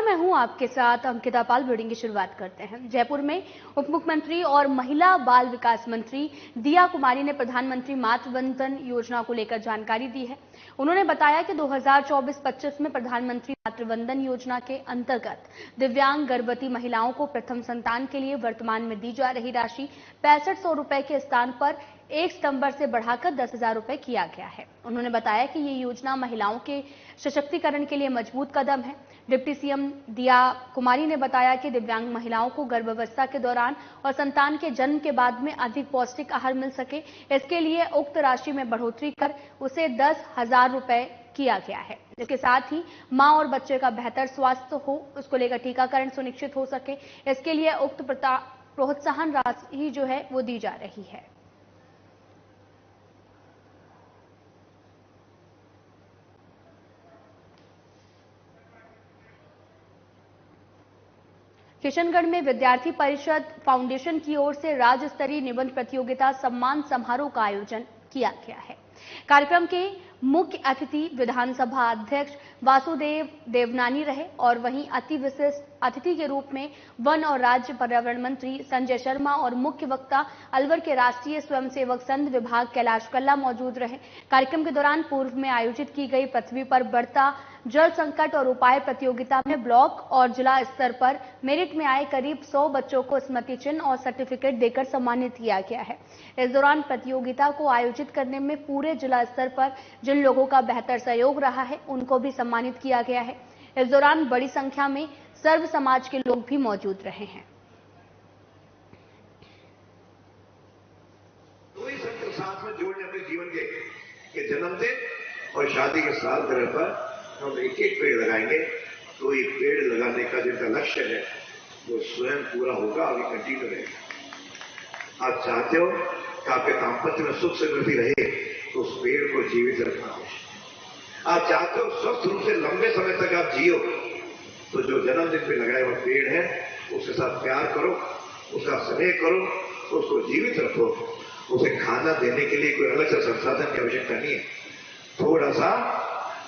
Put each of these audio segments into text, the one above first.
मैं हूं आपके साथ अंकिता पाल। ब्रीडिंग की शुरुआत करते हैं। जयपुर में उप मुख्यमंत्री और महिला बाल विकास मंत्री दिया कुमारी ने प्रधानमंत्री मातृ वंदन योजना को लेकर जानकारी दी है। उन्होंने बताया कि 2024-25 में प्रधानमंत्री मातृ वंदन योजना के अंतर्गत दिव्यांग गर्भवती महिलाओं को प्रथम संतान के लिए वर्तमान में दी जा रही राशि 6500 रुपए के स्थान पर 1 सितंबर से बढ़ाकर 10,000 रुपए किया गया है। उन्होंने बताया कि ये योजना महिलाओं के सशक्तिकरण के लिए मजबूत कदम है। डिप्टी सीएम दिया कुमारी ने बताया कि दिव्यांग महिलाओं को गर्भावस्था के दौरान और संतान के जन्म के बाद में अधिक पौष्टिक आहार मिल सके, इसके लिए उक्त राशि में बढ़ोतरी कर उसे 10,000 रुपए किया गया है। इसके साथ ही मां और बच्चे का बेहतर स्वास्थ्य हो, उसको लेकर टीकाकरण सुनिश्चित हो सके, इसके लिए उक्त प्रोत्साहन राशि जो है वो दी जा रही है। किशनगढ़ में विद्यार्थी परिषद फाउंडेशन की ओर से राज्य स्तरीय निबंध प्रतियोगिता सम्मान समारोह का आयोजन किया गया है। कार्यक्रम के मुख्य अतिथि विधानसभा अध्यक्ष वासुदेव देवनानी रहे और वहीं अति विशिष्ट अतिथि के रूप में वन और राज्य पर्यावरण मंत्री संजय शर्मा और मुख्य वक्ता अलवर के राष्ट्रीय स्वयंसेवक संघ विभाग कैलाश कल्ला मौजूद रहे। कार्यक्रम के दौरान पूर्व में आयोजित की गई पृथ्वी पर बढ़ता जल संकट और उपाय प्रतियोगिता में ब्लॉक और जिला स्तर पर मेरिट में आए करीब 100 बच्चों को स्मृति चिन्ह और सर्टिफिकेट देकर सम्मानित किया गया है। इस दौरान प्रतियोगिता को आयोजित करने में पूरे जिला स्तर पर जिन लोगों का बेहतर सहयोग रहा है उनको भी सम्मानित किया गया है। इस दौरान बड़ी संख्या में सर्व समाज के लोग भी मौजूद रहे हैं। दो ही संकल्प साथ में जोड़ने अपने जीवन के जन्मदिन और शादी के सालगिरह पर हम एक पेड़ लगाएंगे। तो ये पेड़ लगाने का जिनका लक्ष्य है वो स्वयं पूरा होगा, आगे कंटिन्यू रहेगा। आप चाहते हो कि आपके दाम्पत्य में सुख समृद्धि रहे तो उस पेड़ को जीवित रखना है। आप चाहते हो स्वस्थ रूप से लंबे समय तक आप जियो तो जो जन्मदिन पे लगाया हुआ पेड़ है उसके साथ प्यार करो, उसका स्नेह करो, उसको जीवित रखो। उसे खाना देने के लिए कोई अलग से संसाधन की आवश्यकता नहीं है, थोड़ा सा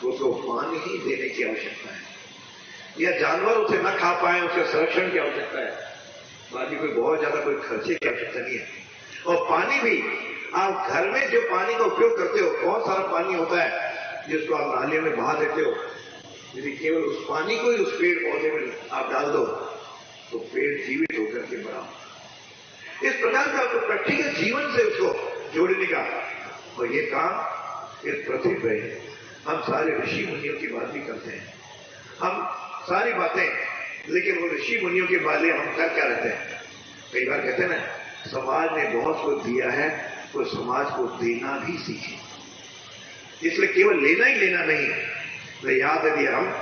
उसको पानी ही देने की आवश्यकता है। या जानवर उसे न खा पाए उसके संरक्षण की आवश्यकता है, बाकी कोई बहुत ज्यादा कोई खर्चे की आवश्यकता नहीं है। और पानी भी आप घर में जो पानी का उपयोग करते हो, बहुत सारा पानी होता है जिसको आप नालियों में बहा देते हो, यदि केवल उस पानी को ही उस पेड़ पौधे में आप डाल दो तो पेड़ जीवित होकर के बड़ा। इस प्रकार का तो प्रैक्टिकल जीवन से उसको जोड़ने का और ये काम इस पृथ्वी पे हम सारे ऋषि मुनियों की बात भी करते हैं, हम सारी बातें, लेकिन वो ऋषि मुनियों के बारे हम कर क्या रहते हैं। कई बार कहते हैं ना, समाज ने बहुत कुछ दिया है तो समाज को देना भी सीखे। इसलिए केवल लेना ही लेना नहीं, तो याद है हम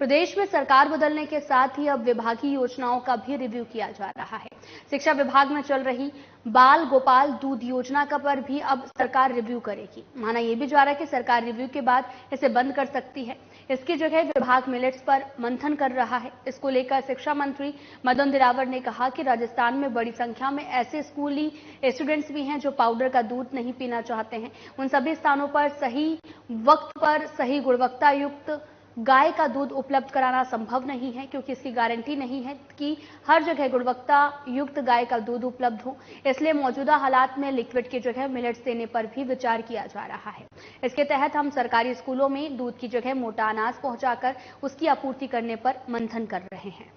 प्रदेश में सरकार बदलने के साथ ही अब विभागीय योजनाओं का भी रिव्यू किया जा रहा है। शिक्षा विभाग में चल रही बाल गोपाल दूध योजना का पर भी अब सरकार रिव्यू करेगी। माना यह भी जा रहा है कि सरकार रिव्यू के बाद इसे बंद कर सकती है। इसकी जगह विभाग मिलेट्स पर मंथन कर रहा है। इसको लेकर शिक्षा मंत्री मदन दिरावर ने कहा कि राजस्थान में बड़ी संख्या में ऐसे स्कूली स्टूडेंट्स भी हैं जो पाउडर का दूध नहीं पीना चाहते हैं। उन सभी स्थानों पर सही वक्त पर सही गुणवत्ता युक्त गाय का दूध उपलब्ध कराना संभव नहीं है, क्योंकि इसकी गारंटी नहीं है कि हर जगह गुणवत्ता युक्त गाय का दूध उपलब्ध हो। इसलिए मौजूदा हालात में लिक्विड की जगह मिलेट्स देने पर भी विचार किया जा रहा है। इसके तहत हम सरकारी स्कूलों में दूध की जगह मोटा अनाज पहुंचाकर उसकी आपूर्ति करने पर मंथन कर रहे हैं।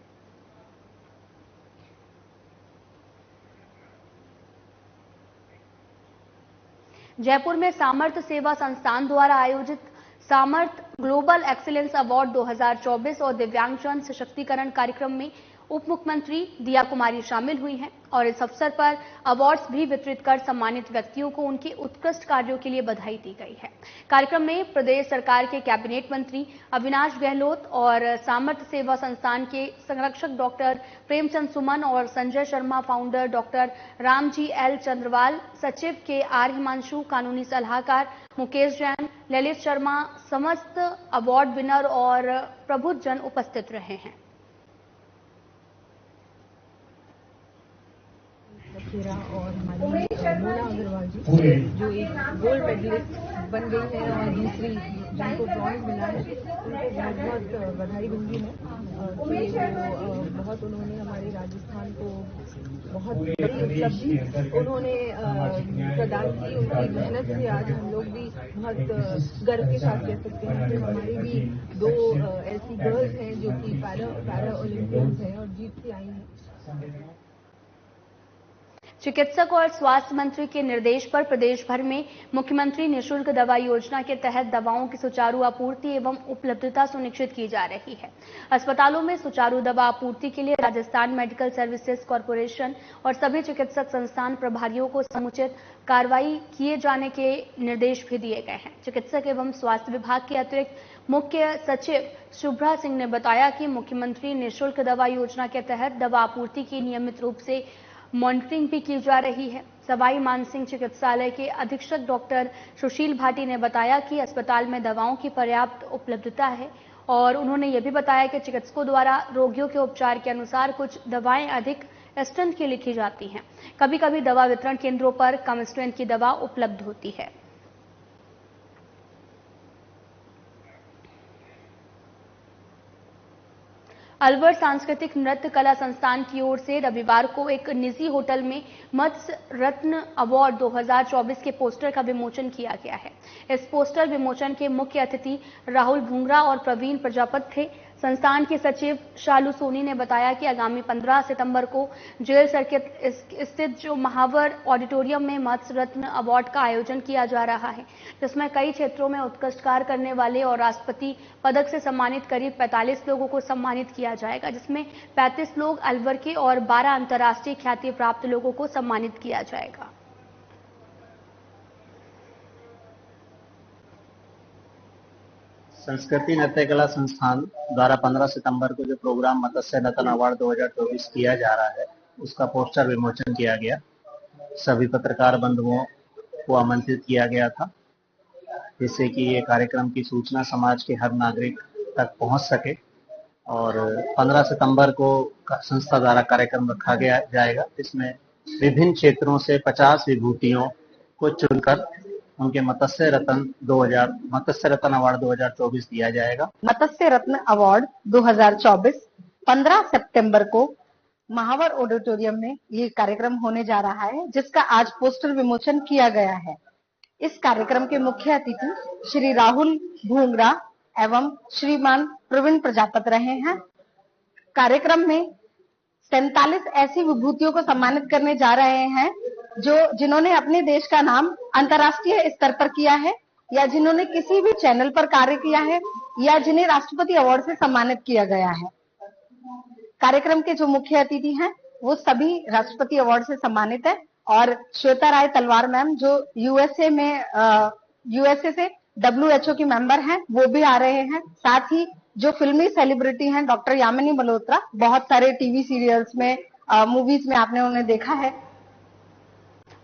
जयपुर में सामर्थ्य सेवा संस्थान द्वारा आयोजित सामर्थ्य ग्लोबल एक्सीलेंस अवार्ड 2024 और दिव्यांगजन सशक्तिकरण कार्यक्रम में उप मुख्यमंत्री दिया कुमारी शामिल हुई हैं और इस अवसर पर अवार्ड्स भी वितरित कर सम्मानित व्यक्तियों को उनके उत्कृष्ट कार्यों के लिए बधाई दी गई है। कार्यक्रम में प्रदेश सरकार के कैबिनेट मंत्री अविनाश गहलोत और सामर्थ्य सेवा संस्थान के संरक्षक डॉक्टर प्रेमचंद सुमन और Sanjay Sharma founder doctor Ramji L Chandrawal, सचिव के आर हिमांशु, कानूनी सलाहकार मुकेश जैन, ललित शर्मा, समस्त अवार्ड विनर और प्रबुद्ध जन उपस्थित रहे हैं। और हमारी मोना अग्रवाल जी जो एक गोल्ड मेडलिस्ट बन गई है और दूसरी जिनको ब्रॉन्ज मिला है उनको बहुत बहुत बधाई दूंगी मैं कि वो बहुत उन्होंने हमारे राजस्थान को बहुत बड़ी उपलब्धि उन्होंने प्रदान की। उनकी मेहनत से आज हम लोग भी बहुत गर्व के साथ कह सकते हैं कि हमारी भी 2 ऐसी गर्ल्स हैं जो कि पैरा ओलंपियंस हैं और जीत के आई हैं। चिकित्सक और स्वास्थ्य मंत्री के निर्देश पर प्रदेश भर में मुख्यमंत्री निःशुल्क दवा योजना के तहत दवाओं की सुचारू आपूर्ति एवं उपलब्धता सुनिश्चित की जा रही है। अस्पतालों में सुचारू दवा आपूर्ति के लिए राजस्थान मेडिकल सर्विसेज कॉर्पोरेशन और सभी चिकित्सक संस्थान प्रभारियों को समुचित कार्रवाई किए जाने के निर्देश भी दिए गए हैं। चिकित्सक एवं स्वास्थ्य विभाग के अतिरिक्त मुख्य सचिव शुभ्रा सिंह ने बताया कि मुख्यमंत्री निःशुल्क दवा योजना के तहत दवा आपूर्ति की नियमित रूप से मॉनिटरिंग भी की जा रही है। सवाई मानसिंह चिकित्सालय के अधीक्षक डॉक्टर सुशील भाटी ने बताया कि अस्पताल में दवाओं की पर्याप्त उपलब्धता है और उन्होंने ये भी बताया कि चिकित्सकों द्वारा रोगियों के उपचार के अनुसार कुछ दवाएं अधिक स्ट्रेंथ की लिखी जाती हैं। कभी कभी दवा वितरण केंद्रों पर कम स्ट्रेंथ की दवा उपलब्ध होती है। अलवर सांस्कृतिक नृत्य कला संस्थान की ओर से रविवार को एक निजी होटल में मत्स्य रत्न अवार्ड 2024 के पोस्टर का विमोचन किया गया है। इस पोस्टर विमोचन के मुख्य अतिथि राहुल भूंगरा और प्रवीण प्रजापत थे। संस्थान के सचिव शालू सोनी ने बताया कि आगामी 15 सितंबर को जेल सर्किट स्थित जो महावर ऑडिटोरियम में मत्स्य रत्न अवार्ड का आयोजन किया जा रहा है, जिसमें कई क्षेत्रों में उत्कृष्ट कार्य करने वाले और राष्ट्रपति पदक से सम्मानित करीब 45 लोगों को सम्मानित किया जाएगा, जिसमें 35 लोग अलवर के और 12 अंतर्राष्ट्रीय ख्याति प्राप्त लोगों को सम्मानित किया जाएगा। संस्कृति नृत्य कला संस्थान द्वारा 15 सितंबर को जो प्रोग्राम मत्स्य रत्न अवार्ड 2024 किया जा रहा है, उसका पोस्टर विमोचन किया गया। सभी पत्रकार बंधुओं को आमंत्रित किया गया था, जिससे कि ये कार्यक्रम की सूचना समाज के हर नागरिक तक पहुंच सके। और 15 सितंबर को संस्था द्वारा कार्यक्रम रखा गया जाएगा, जिसमें विभिन्न क्षेत्रों से 50 विभूतियों को चुनकर उनके मत्स्य रत्न अवार्ड 2024 दिया जाएगा। मत्स्य रत्न अवार्ड 2024 15 सितंबर को महावर ऑडिटोरियम में ये कार्यक्रम होने जा रहा है, जिसका आज पोस्टर विमोचन किया गया है। इस कार्यक्रम के मुख्य अतिथि श्री राहुल भूंगरा एवं श्रीमान प्रवीण प्रजापत रहे हैं। कार्यक्रम में 47 ऐसी विभूतियों को सम्मानित करने जा रहे हैं जिन्होंने अपने देश का नाम अंतर्राष्ट्रीय स्तर पर किया है या जिन्होंने किसी भी चैनल पर कार्य किया है या जिन्हें राष्ट्रपति अवार्ड से सम्मानित किया गया है। कार्यक्रम के जो मुख्य अतिथि हैं वो सभी राष्ट्रपति अवार्ड से सम्मानित है और श्वेता राय तलवार मैम जो यूएसए से WHO की मेंबर हैं, वो भी आ रहे हैं। साथ ही जो फिल्मी सेलिब्रिटी हैं डॉक्टर यामिनी मल्होत्रा, बहुत सारे टीवी सीरियल्स में मूवीज में आपने उन्हें देखा है।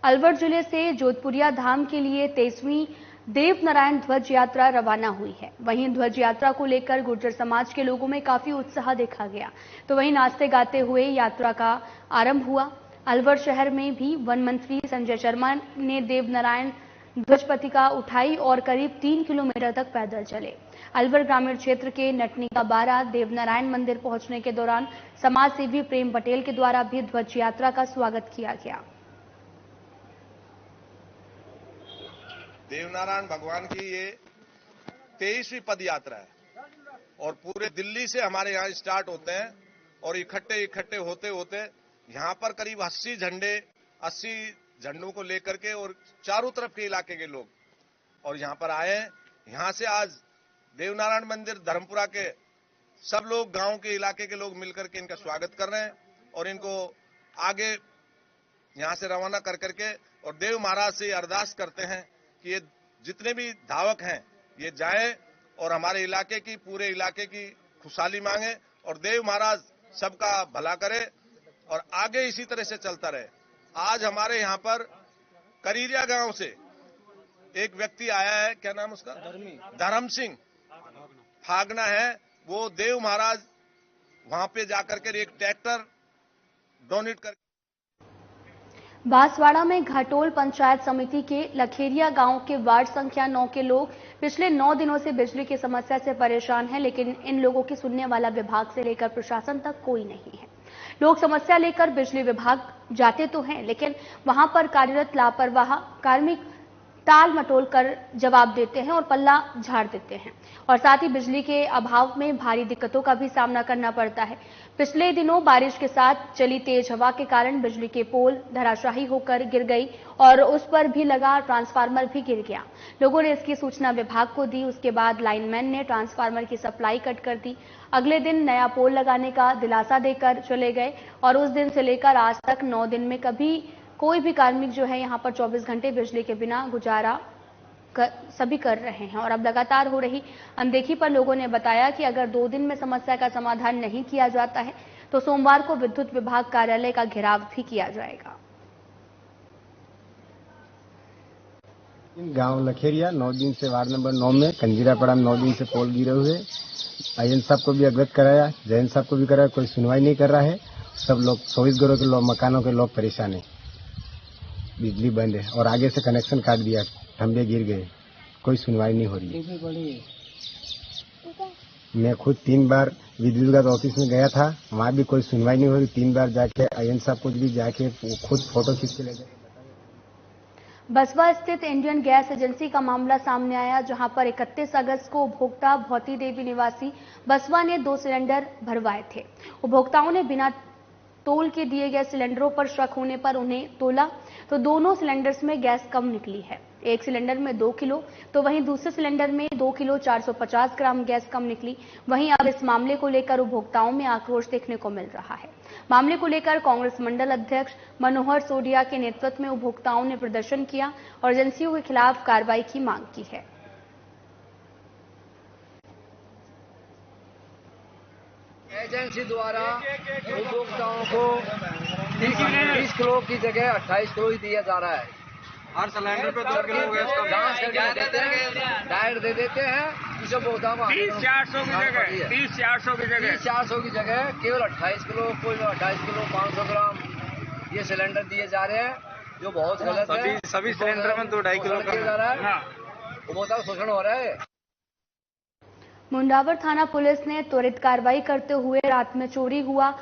अलवर जिले से जोधपुरिया धाम के लिए 23वीं देवनारायण ध्वज यात्रा रवाना हुई है। वहीं ध्वज यात्रा को लेकर गुर्जर समाज के लोगों में काफी उत्साह देखा गया, तो वहीं नाचते गाते हुए यात्रा का आरंभ हुआ। अलवर शहर में भी वन मंत्री संजय शर्मा ने देवनारायण ध्वज पताका उठाई और करीब 3 किलोमीटर तक पैदल चले। अलवर ग्रामीण क्षेत्र के नटनी का बारा देवनारायण मंदिर पहुंचने के दौरान समाज सेवी प्रेम पटेल के द्वारा भी ध्वज यात्रा का स्वागत किया गया। देवनारायण भगवान की ये 23वीं पद यात्रा है और पूरे दिल्ली से हमारे यहाँ स्टार्ट होते हैं और इकट्ठे होते होते यहाँ पर करीब 80 झंडों को लेकर के और चारों तरफ के इलाके के लोग और यहाँ पर आए हैं। यहाँ से आज देवनारायण मंदिर धर्मपुरा के सब लोग, गांव के इलाके के लोग मिलकर के इनका स्वागत कर रहे हैं और इनको आगे यहाँ से रवाना कर करके और देव महाराज से अरदास करते हैं कि ये जितने भी धावक हैं ये जाएं और हमारे इलाके की, पूरे इलाके की खुशहाली मांगे और देव महाराज सबका भला करे और आगे इसी तरह से चलता रहे। आज हमारे यहाँ पर करीरिया गांव से एक व्यक्ति आया है, क्या नाम उसका? धर्म सिंह फागना है। वो देव महाराज वहां पे जाकर के एक ट्रैक्टर डोनेट कर बांसवाड़ा में घाटोल पंचायत समिति के लखेरिया गांव के वार्ड संख्या 9 के लोग पिछले 9 दिनों से बिजली की समस्या से परेशान हैं, लेकिन इन लोगों की सुनने वाला विभाग से लेकर प्रशासन तक कोई नहीं है। लोग समस्या लेकर बिजली विभाग जाते तो हैं, लेकिन वहां पर कार्यरत लापरवाह कार्मिक टाल मटोल कर जवाब देते हैं और पल्ला झाड़ देते हैं, और साथ ही बिजली के अभाव में भारी दिक्कतों का भी सामना करना पड़ता है। पिछले दिनों बारिश के साथ चली तेज हवा के कारण बिजली के पोल धराशायी होकर गिर गई और उस पर भी लगा ट्रांसफार्मर भी गिर गया। लोगों ने इसकी सूचना विभाग को दी। उसके बाद लाइनमैन ने ट्रांसफार्मर की सप्लाई कट कर दी। अगले दिन नया पोल लगाने का दिलासा देकर चले गए और उस दिन से लेकर आज तक 9 दिन में कभी कोई भी कार्मिक जो है यहाँ पर 24 घंटे बिजली के बिना गुजारा सभी कर रहे हैं। और अब लगातार हो रही अनदेखी पर लोगों ने बताया कि अगर 2 दिन में समस्या का समाधान नहीं किया जाता है तो सोमवार को विद्युत विभाग कार्यालय का घेराव भी किया जाएगा। गांव लखेरिया 9 दिन से वार्ड नंबर 9 में कंजीरापड़ा में 9 दिन से पोल गिरे हुए। आईएन साहब को भी अवगत कराया, जैन साहब को भी कराया, कोई सुनवाई नहीं कर रहा है। सब लोग 24 घरों के लोग, मकानों के लोग परेशान है। बिजली बंद है और आगे से कनेक्शन काट दिया, खंभे गिर गए, कोई सुनवाई नहीं हो रही है। मैं खुद 3 बार विद्युत ऑफिस में गया था, वहाँ भी कोई सुनवाई नहीं हो रही। 3 बार जाके आईएन साहब को भी जाके खुद फोटो खींच के ले गए। बसवा स्थित इंडियन गैस एजेंसी का मामला सामने आया, जहां पर 31 अगस्त को उपभोक्ता भौती देवी निवासी बसवा ने 2 सिलेंडर भरवाए थे। उपभोक्ताओं ने बिना तोल के दिए गए सिलेंडरों पर शक होने पर उन्हें तोला तो दोनों सिलेंडर्स में गैस कम निकली है। एक सिलेंडर में 2 किलो तो वहीं दूसरे सिलेंडर में 2 किलो 450 ग्राम गैस कम निकली। वहीं अब इस मामले को लेकर उपभोक्ताओं में आक्रोश देखने को मिल रहा है। मामले को लेकर कांग्रेस मंडल अध्यक्ष मनोहर सोडिया के नेतृत्व में उपभोक्ताओं ने प्रदर्शन किया और एजेंसियों के खिलाफ कार्रवाई की मांग की है। एजेंसी द्वारा उपभोक्ताओं को 30 किलो की जगह 28 किलो ही दिया जा रहा है। हर सिलेंडर पे 2 किलो गैस का जांच करके देते हैं, डायरेक्ट दे देते हैं। इस उपभोक्ताओं को 30-400 की जगह केवल 28 किलो, कोई 28 किलो 500 ग्राम ये सिलेंडर दिए जा रहे हैं, जो बहुत गलत है। सभी सिलेंडर में 2-2.5 किलो दिया जा रहा है। उपभोक्ता शोषण हो रहा है। मुंडावर थाना पुलिस ने त्वरित कार्रवाई करते हुए रात में चोरी हुआ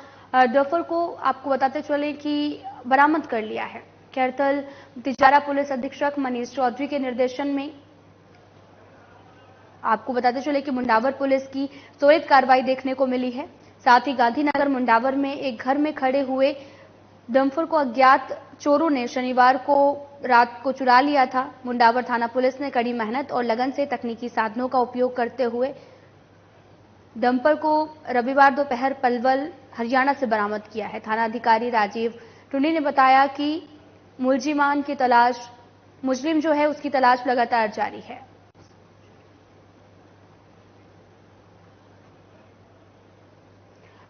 डफर को आपको बताते चले कि बरामद कर लिया है। कैरतल तिजारा पुलिस अधीक्षक मनीष चौधरी के निर्देशन में आपको बताते चले कि मुंडावर पुलिस की त्वरित कार्रवाई देखने को मिली है। साथ ही गांधीनगर मुंडावर में एक घर में खड़े हुए डम्फर को अज्ञात चोरों ने शनिवार को रात को चुरा लिया था। मुंडावर थाना पुलिस ने कड़ी मेहनत और लगन से तकनीकी साधनों का उपयोग करते हुए डंपर को रविवार दोपहर पलवल हरियाणा से बरामद किया है। थाना अधिकारी राजीव टुंडी ने बताया कि मुजरिम जो है उसकी तलाश लगातार जारी है।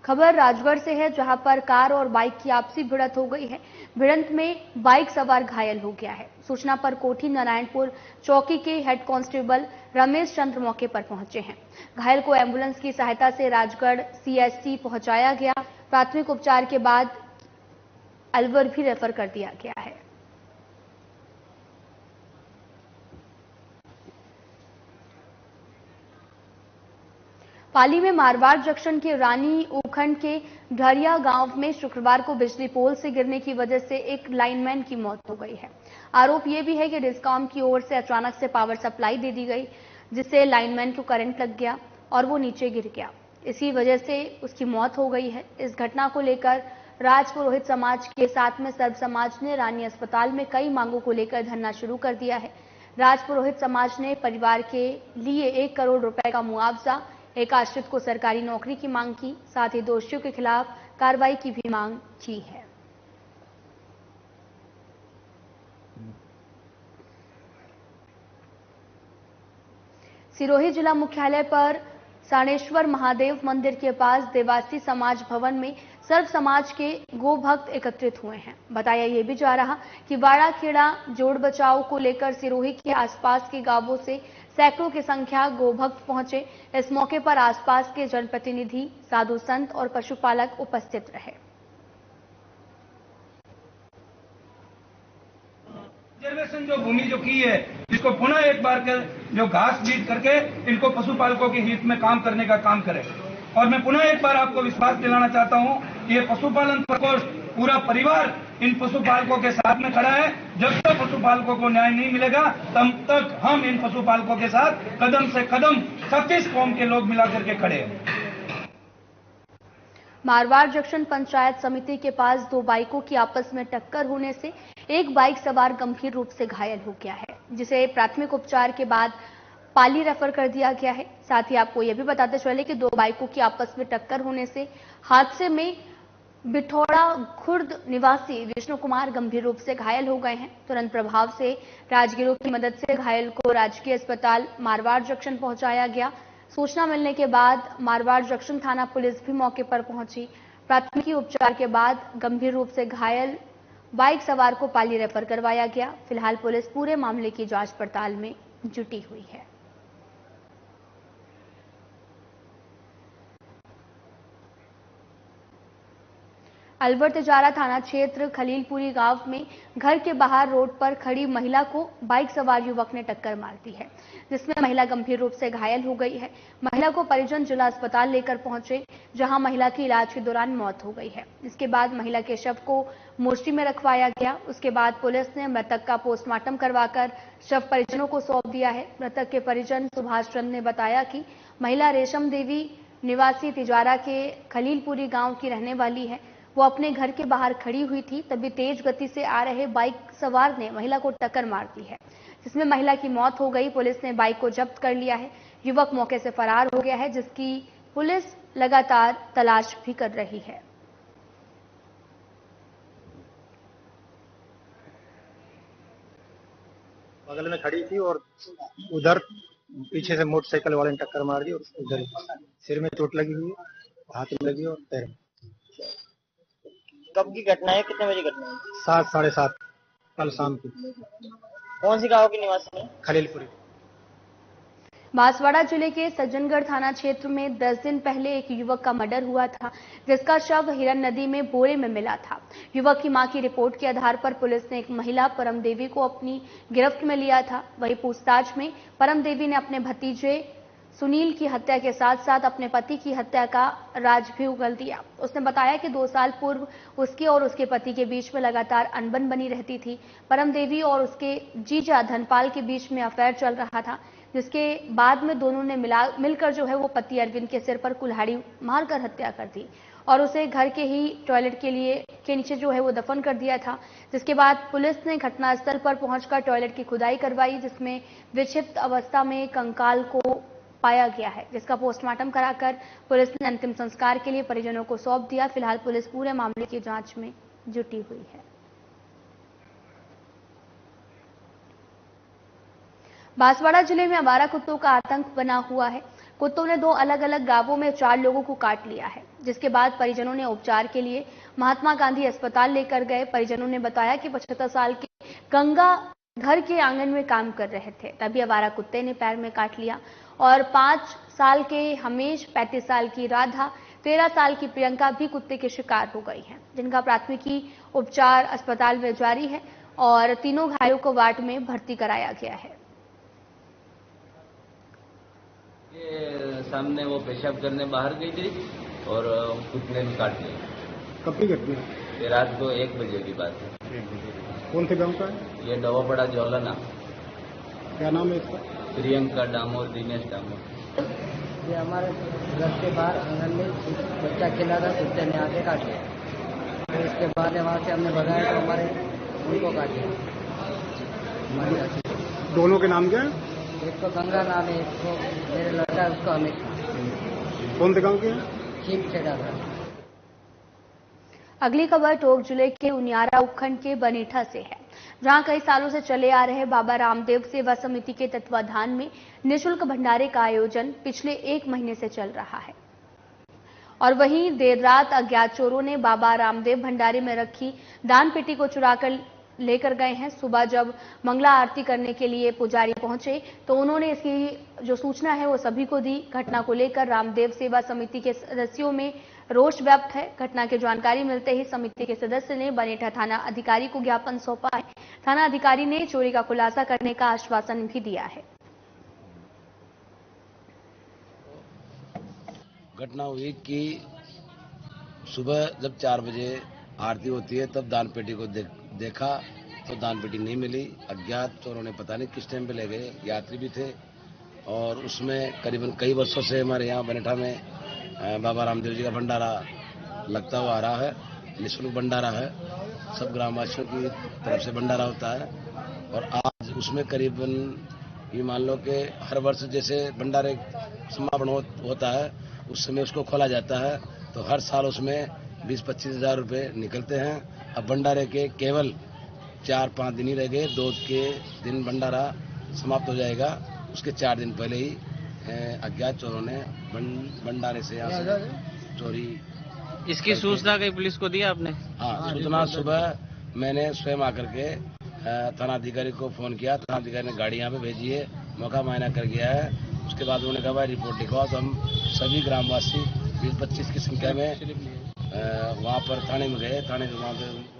खबर राजगढ़ से है, जहां पर कार और बाइक की आपसी भिड़ंत हो गई है। भिड़ंत में बाइक सवार घायल हो गया है। सूचना पर कोठी नारायणपुर चौकी के हेड कांस्टेबल रमेश चंद्र मौके पर पहुंचे हैं। घायल को एम्बुलेंस की सहायता से राजगढ़ सीएचसी पहुंचाया गया। प्राथमिक उपचार के बाद अलवर भी रेफर कर दिया गया है। पाली में मारवाड़ जंक्शन के रानी उपखंड के ढरिया गांव में शुक्रवार को बिजली पोल से गिरने की वजह से एक लाइनमैन की मौत हो गई है। आरोप यह भी है कि डिस्कॉम की ओर से अचानक से पावर सप्लाई दे दी गई, जिससे लाइनमैन को करंट लग गया और वो नीचे गिर गया। इसी वजह से उसकी मौत हो गई है। इस घटना को लेकर राजपुरोहित समाज के साथ में सर्व समाज ने रानी अस्पताल में कई मांगों को लेकर धरना शुरू कर दिया है। राजपुरोहित समाज ने परिवार के लिए 1 करोड़ रुपए का मुआवजा, एक आश्रित को सरकारी नौकरी की मांग की, साथ ही दोषियों के खिलाफ कार्रवाई की भी मांग की है। सिरोही जिला मुख्यालय पर साणेश्वर महादेव मंदिर के पास देवासी समाज भवन में सर्व समाज के गो भक्त एकत्रित हुए हैं। बताया यह भी जा रहा कि वाड़ा खेड़ा जोड़ बचाव को लेकर सिरोही के आसपास के गांवों से सैकड़ों की संख्या गो भक्त पहुंचे। इस मौके पर आसपास के जनप्रतिनिधि, साधु संत और पशुपालक उपस्थित रहे। रिजर्वेशन जो भूमि जो की है, जिसको पुनः एक बार के जो घास बीट करके इनको पशुपालकों के हित में काम करने का काम करे। और मैं पुनः एक बार आपको विश्वास दिलाना चाहता हूं कि ये पशुपालन प्रकोष्ठ पूरा परिवार इन पशुपालकों के साथ में खड़ा है। जब तक पशुपालकों को न्याय नहीं मिलेगा तब तक हम इन पशुपालकों के साथ कदम से कदम 36 कौम के लोग मिलाकर के खड़े हैं। मारवाड़ जंक्शन पंचायत समिति के पास दो बाइकों की आपस में टक्कर होने से एक बाइक सवार गंभीर रूप से घायल हो गया है, जिसे प्राथमिक उपचार के बाद पाली रेफर कर दिया गया है। साथ ही आपको यह भी बताते चले कि दो बाइकों की आपस में टक्कर होने से हादसे में बिठौड़ा खुर्द निवासी विष्णु कुमार गंभीर रूप से घायल हो गए हैं। तुरंत प्रभाव से राजगिरों की मदद से घायल को राजकीय अस्पताल मारवाड़ जंक्शन पहुंचाया गया। सूचना मिलने के बाद मारवाड़ जंक्शन थाना पुलिस भी मौके पर पहुंची। प्राथमिक उपचार के बाद गंभीर रूप से घायल बाइक सवार को पाली रेफर करवाया गया। फिलहाल पुलिस पूरे मामले की जांच पड़ताल में जुटी हुई है। अलवर तिजारा थाना क्षेत्र खलीलपुरी गांव में घर के बाहर रोड पर खड़ी महिला को बाइक सवार युवक ने टक्कर मार दी है, जिसमें महिला गंभीर रूप से घायल हो गई है। महिला को परिजन जिला अस्पताल लेकर पहुंचे, जहां महिला की इलाज के दौरान मौत हो गई है। इसके बाद महिला के शव को मोर्चरी में रखवाया गया। उसके बाद पुलिस ने मृतक का पोस्टमार्टम करवाकर शव परिजनों को सौंप दिया है। मृतक के परिजन सुभाष चंद ने बताया कि महिला रेशम देवी निवासी तिजारा के खलीलपुरी गांव की रहने वाली है। वो अपने घर के बाहर खड़ी हुई थी, तभी तेज गति से आ रहे बाइक सवार ने महिला को टक्कर मार दी है, जिसमें महिला की मौत हो गई। पुलिस ने बाइक को जब्त कर लिया है। युवक मौके से फरार हो गया है, जिसकी पुलिस लगातार तलाश भी कर रही है। बगल में खड़ी थी और उधर पीछे से मोटरसाइकिल वाले ने टक्कर मार दी और उधर सिर में चोट लगी हुई, हाथ में लगी और पैर में। कब की घटना है, कितने बजे घटना है? 7 साढ़े 7 कल शाम की। कौन सी गांव के निवासी हैं? खलीलपुरी। बांसवाड़ा जिले के सज्जनगढ़ थाना क्षेत्र में 10 दिन पहले एक युवक का मर्डर हुआ था, जिसका शव हिरन नदी में बोरे में मिला था। युवक की मां की रिपोर्ट के आधार पर पुलिस ने एक महिला परम देवी को अपनी गिरफ्त में लिया था। वहीं पूछताछ में परम देवी ने अपने भतीजे सुनील की हत्या के साथ साथ अपने पति की हत्या का राज भी उगल दिया। उसने बताया कि 2 साल पूर्व उसके और उसके पति के बीच में लगातार अनबन बनी रहती थी। परम देवी और उसके जीजा धनपाल के बीच में अफेयर चल रहा था, जिसके बाद में दोनों ने मिलकर जो है वो पति अरविंद के सिर पर कुल्हाड़ी मारकर हत्या कर दी और उसे घर के ही टॉयलेट के नीचे जो है वो दफन कर दिया था। जिसके बाद पुलिस ने घटनास्थल पर पहुंचकर टॉयलेट की खुदाई करवाई, जिसमें विक्षिप्त अवस्था में कंकाल को पाया गया है, जिसका पोस्टमार्टम कराकर पुलिस ने अंतिम संस्कार के लिए परिजनों को सौंप दिया। फिलहाल पुलिस पूरे मामले की जांच में जुटी हुई है। बांसवाड़ा जिले में आवारा कुत्तों का आतंक बना हुआ है। कुत्तों ने 2 अलग अलग गांवों में 4 लोगों को काट लिया है, जिसके बाद परिजनों ने उपचार के लिए महात्मा गांधी अस्पताल लेकर गए। परिजनों ने बताया कि 75 साल के गंगा घर के आंगन में काम कर रहे थे, तभी आवारा कुत्ते ने पैर में काट लिया और 5 साल के हमेश, 35 साल की राधा, 13 साल की प्रियंका भी कुत्ते के शिकार हो गई हैं, जिनका प्राथमिकी उपचार अस्पताल में जारी है और तीनों घायलों को वार्ड में भर्ती कराया गया है। ये सामने वो पेशाब करने बाहर गई थी और कुत्ते ने काट लिया। कब की घटना? ये रात को 1 बजे की बात है। कौन से गांव का है? ये डवापड़ा जोलना। क्या नाम है इसका? प्रियंका डामोर, दिनेश डामोर। ये हमारे घर के बाहर आंगन में बच्चा खेला था, कुत्ते ने आके काट लिया। तो इसके बाद वहाँ से हमने भगाया तो हमारे उनको काट लिया। दोनों के नाम क्या है? एक तो गंगा नाम है, एक तो मेरे लड़का है, उसको हमेशा। कौन से गाँव के हैं? चीप छेड़ा था। अगली खबर टोंक जिले के उनियारा उपखंड के बनीठा से है, जहां कई सालों से चले आ रहे बाबा रामदेव सेवा समिति के तत्वाधान में निःशुल्क भंडारे का आयोजन पिछले 1 महीने से चल रहा है। और वहीं देर रात अज्ञात चोरों ने बाबा रामदेव भंडारे में रखी दान पेटी को चुराकर लेकर गए हैं। सुबह जब मंगला आरती करने के लिए पुजारी पहुंचे तो उन्होंने इसकी जो सूचना है वो सभी को दी। घटना को लेकर रामदेव सेवा समिति के सदस्यों में रोष व्याप्त है। घटना की जानकारी मिलते ही समिति के सदस्य ने बनेठा थाना अधिकारी को ज्ञापन सौंपा है। थाना अधिकारी ने चोरी का खुलासा करने का आश्वासन भी दिया है। घटना हुई कि सुबह जब 4 बजे आरती होती है तब दान पेटी को देखा तो दान पेटी नहीं मिली। अज्ञात चोरों ने पता नहीं किस टाइम पे ले गए, यात्री भी थे और उसमें करीबन कई वर्षों से हमारे यहाँ बनेठा में बाबा रामदेव जी का भंडारा लगता हुआ आ रहा है। निःशुल्क भंडारा है, सब ग्रामवासियों की तरफ से भंडारा होता है और आज उसमें करीबन ये मान लो कि हर वर्ष जैसे भंडारे समापन होता है उस समय उसको खोला जाता है तो हर साल उसमें 20-25 हज़ार रुपये निकलते हैं। अब भंडारे के केवल 4-5 दिन ही रह गए। 2 के दिन भंडारा समाप्त हो जाएगा। उसके 4 दिन पहले ही अज्ञात चोरों ने भंडारे से यहाँ से चोरी। इसकी सूचना कहीं पुलिस को दिया आपने? हाँ, सूचना सुबह मैंने स्वयं आकर के थाना अधिकारी को फोन किया। थाना अधिकारी ने गाड़ी यहाँ पे भेजी है, मौका मुआयना कर गया है। उसके बाद उन्होंने कहा भाई रिपोर्ट लिखवाओ तो हम सभी ग्रामवासी 20-25 की संख्या में वहाँ पर थाने में गए। थाने के वहाँ पे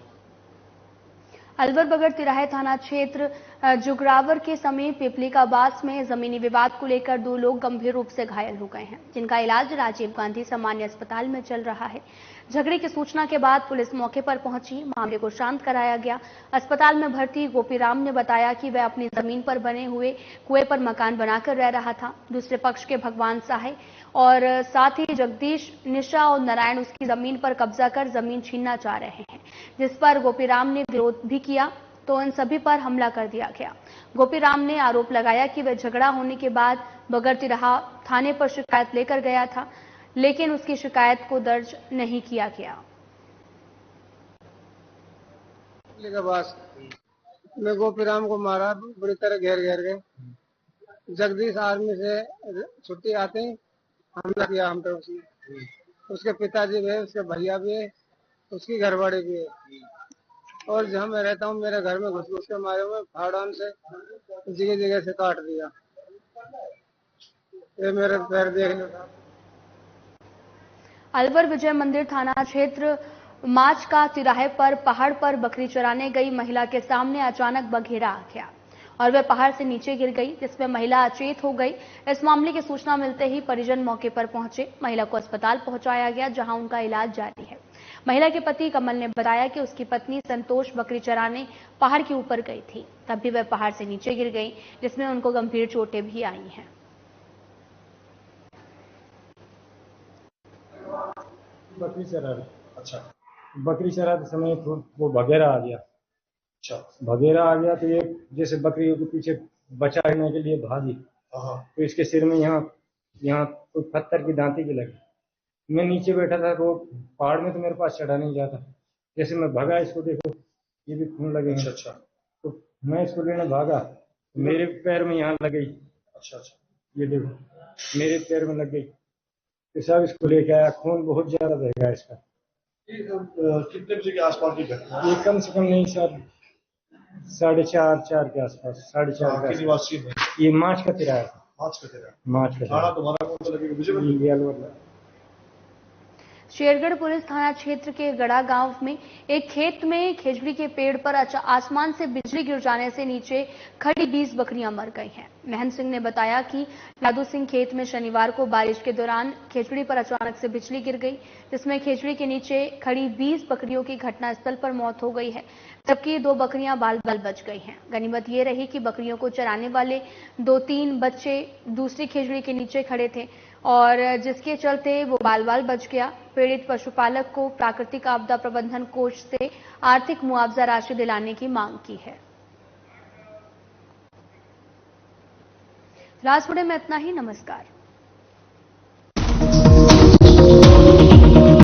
अलवर बगड़ तिराहे थाना क्षेत्र जुगरावर के समीप पिपली का बास में जमीनी विवाद को लेकर 2 लोग गंभीर रूप से घायल हो गए हैं, जिनका इलाज राजीव गांधी सामान्य अस्पताल में चल रहा है। झगड़े की सूचना के बाद पुलिस मौके पर पहुंची, मामले को शांत कराया गया। अस्पताल में भर्ती गोपीराम ने बताया कि वह अपनी जमीन पर बने हुए कुएं पर मकान बनाकर रह रहा था। दूसरे पक्ष के भगवान साहे और साथ ही जगदीश, निशा और नारायण उसकी जमीन पर कब्जा कर जमीन छीनना चाह रहे हैं, जिस पर गोपीराम ने विरोध भी किया तो इन सभी पर हमला कर दिया गया। गोपीराम ने आरोप लगाया कि वह झगड़ा होने के बाद बगड़ तिराहा थाने पर शिकायत लेकर गया था, लेकिन उसकी शिकायत को दर्ज नहीं किया गया। मैं गोपीराम को मारा, बुरी तरह घेर के। जगदीश आर्मी से छुट्टी आते ही हमला किया हम पे। उसके पिताजी भी है, उसके भैया भी है, उसकी घरवाड़ी भी है और जहाँ मैं रहता हूँ मेरे घर में घुस के मारे हुए फाड़ान से जगह जगह से काट दिया। ये मेरे पैर देखने का। अलवर विजय मंदिर थाना क्षेत्र माच का तिराहे पर पहाड़ पर बकरी चराने गई महिला के सामने अचानक बघेरा आ गया और वह पहाड़ से नीचे गिर गई, जिसमें महिला अचेत हो गई। इस मामले की सूचना मिलते ही परिजन मौके पर पहुंचे। महिला को अस्पताल पहुंचाया गया, जहां उनका इलाज जारी है। महिला के पति कमल ने बताया कि उसकी पत्नी संतोष बकरी चराने पहाड़ के ऊपर गई थी, तब भी वह पहाड़ से नीचे गिर गई, जिसमें उनको गंभीर चोटें भी आई हैं। बकरी चरा रही। अच्छा, बकरी चराते समय वो बघेरा आ गया। अच्छा, बघेरा आ गया तो ये जैसे बकरी के पीछे बचाने के लिए भागी तो इसके सिर में यहाँ कोई पत्थर की दांती की लगी। मैं नीचे बैठा था तो पहाड़ में तो मेरे पास चढ़ा नहीं जाता। जैसे मैं भागा, इसको देखो ये भी खून लगे। अच्छा, तो मैं इसको लेने भागा, मेरे पैर में यहाँ लग गई। अच्छा, ये देखो मेरे पैर में लग गई तो सब इसको लेके आया। खून बहुत ज्यादा बह गया इसका। कितने बजे के आसपास की घटना? ये कम से कम नहीं सर 4:30 के आसपास। 4:30 ये मार्च का तिराया था। मार्च का तुम्हारा कौन सा लगेगा? शेरगढ़ पुलिस थाना क्षेत्र के गड़ा गांव में एक खेत में खेजड़ी के पेड़ पर आसमान से बिजली गिर जाने से नीचे खड़ी 20 बकरियां मर गई हैं। महन सिंह ने बताया कि लादू सिंह खेत में शनिवार को बारिश के दौरान खेजड़ी पर अचानक से बिजली गिर गई, जिसमें खेजड़ी के नीचे खड़ी 20 बकरियों की घटनास्थल पर मौत हो गई है, जबकि 2 बकरियां बाल बाल बच गई हैं। गनीमत ये रही कि बकरियों को चराने वाले 2-3 बच्चे दूसरी खेजड़ी के नीचे खड़े थे और जिसके चलते वो बाल बाल बच गया। पीड़ित पशुपालक को प्राकृतिक आपदा प्रबंधन कोष से आर्थिक मुआवजा राशि दिलाने की मांग की है। राजपुरे में इतना ही। नमस्कार।